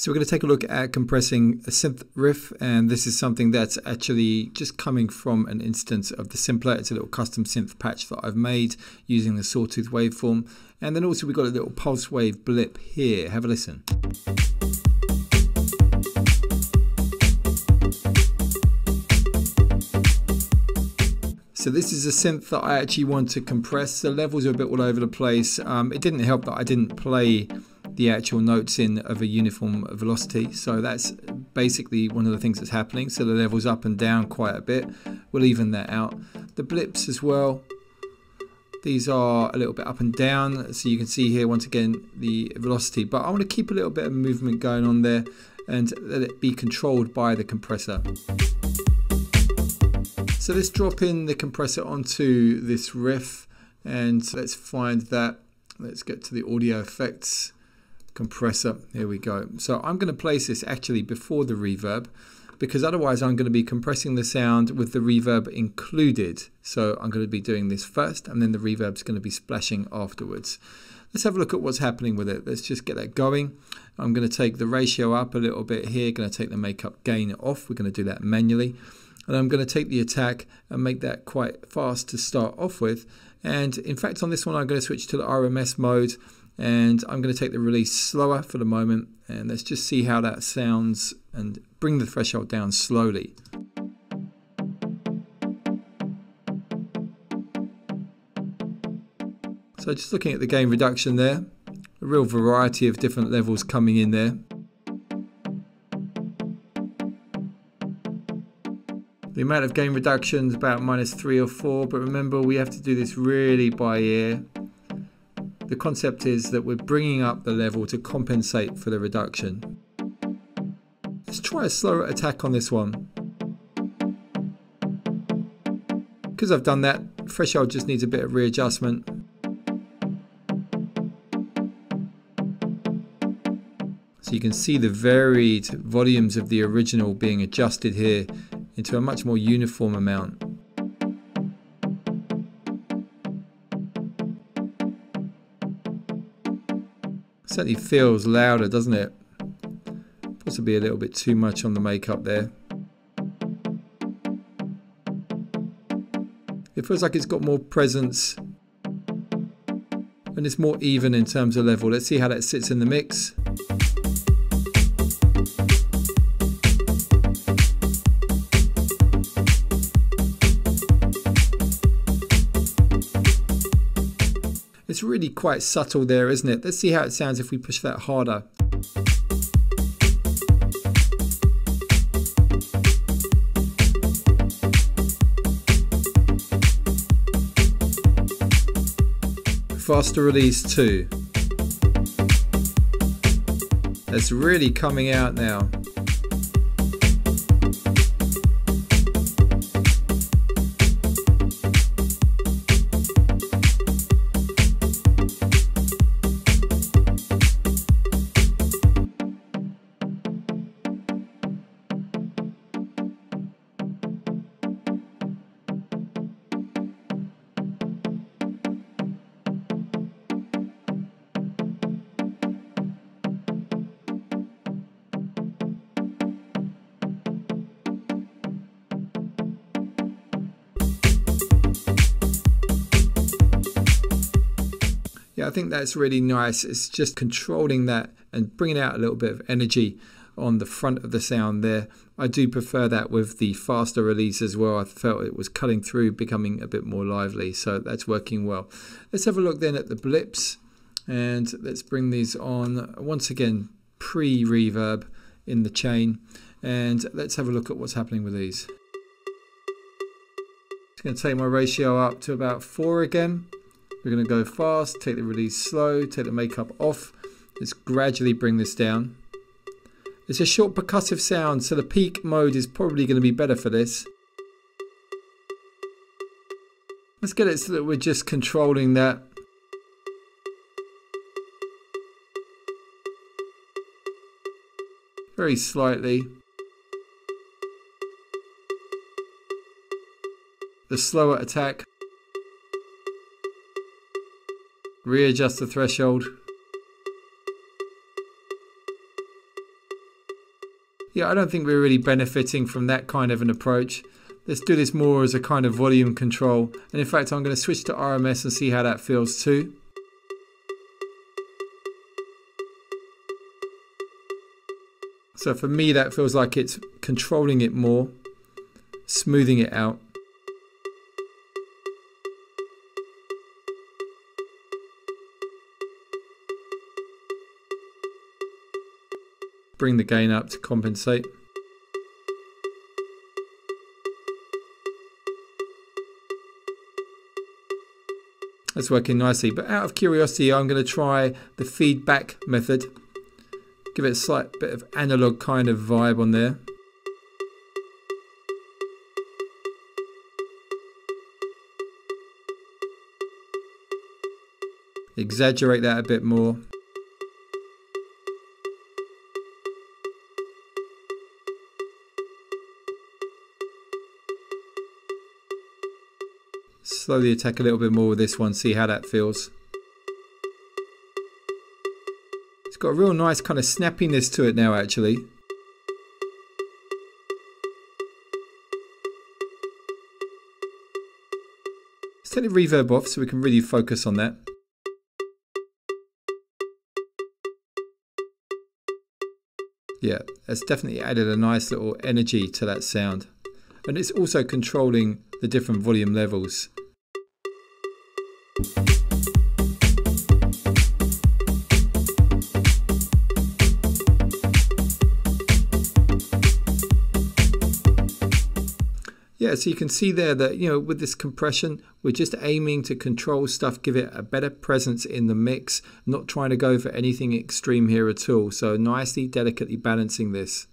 So we're going to take a look at compressing a synth riff, and this is something that's actually just coming from an instance of the Simpler. It's a little custom synth patch that I've made using the sawtooth waveform. And then also we've got a little pulse wave blip here. Have a listen. So this is a synth that I actually want to compress. The levels are a bit all over the place. It didn't help that I didn't play the actual notes in of a uniform velocity. So that's basically one of the things that's happening. So the levels up and down quite a bit. We'll even that out. The blips as well. These are a little bit up and down. So you can see here once again the velocity. But I want to keep a little bit of movement going on there and let it be controlled by the compressor. So let's drop in the compressor onto this riff and let's find that. Let's get to the audio effects compressor. Here we go. So I'm going to place this actually before the reverb, because otherwise I'm going to be compressing the sound with the reverb included. So I'm going to be doing this first and then the reverb's going to be splashing afterwards. Let's have a look at what's happening with it. Let's just get that going. I'm going to take the ratio up a little bit here. Going to take the makeup gain off. We're going to do that manually. And I'm going to take the attack and make that quite fast to start off with. And in fact on this one I'm going to switch to the RMS mode and I'm going to take the release slower for the moment, and let's just see how that sounds and bring the threshold down slowly. So just looking at the gain reduction there, a real variety of different levels coming in there. The amount of gain reduction is about -3 or 4, but remember we have to do this really by ear. The concept is that we're bringing up the level to compensate for the reduction. Let's try a slower attack on this one. Because I've done that, threshold just needs a bit of readjustment. So you can see the varied volumes of the original being adjusted here into a much more uniform amount. Certainly feels louder, doesn't it? Possibly a little bit too much on the makeup there. It feels like it's got more presence and it's more even in terms of level. Let's see how that sits in the mix. It's really quite subtle there, isn't it? Let's see how it sounds if we push that harder. Faster release too. That's really coming out now. Yeah, I think that's really nice. It's just controlling that and bringing out a little bit of energy on the front of the sound there. I do prefer that with the faster release as well. I felt it was cutting through, becoming a bit more lively, so that's working well. Let's have a look then at the blips, and let's bring these on once again, pre-reverb in the chain, and let's have a look at what's happening with these. Just going to take my ratio up to about 4 again. We're going to go fast, take the release slow, take the makeup off. Let's gradually bring this down. It's a short percussive sound, so the peak mode is probably going to be better for this. Let's get it so that we're just controlling that. Very slightly. The slower attack. Readjust the threshold. Yeah, I don't think we're really benefiting from that kind of an approach. Let's do this more as a kind of volume control. And in fact, I'm going to switch to RMS and see how that feels too. So for me, that feels like it's controlling it more, smoothing it out. Bring the gain up to compensate. That's working nicely, but out of curiosity, I'm going to try the feedback method. Give it a slight bit of analog kind of vibe on there. Exaggerate that a bit more. Slowly attack a little bit more with this one, see how that feels. It's got a real nice kind of snappiness to it now actually. Let's take the reverb off so we can really focus on that. Yeah, that's definitely added a nice little energy to that sound. And it's also controlling the different volume levels. Yeah, so you can see there that, you know, with this compression, we're just aiming to control stuff, give it a better presence in the mix, not trying to go for anything extreme here at all. So nicely, delicately balancing this.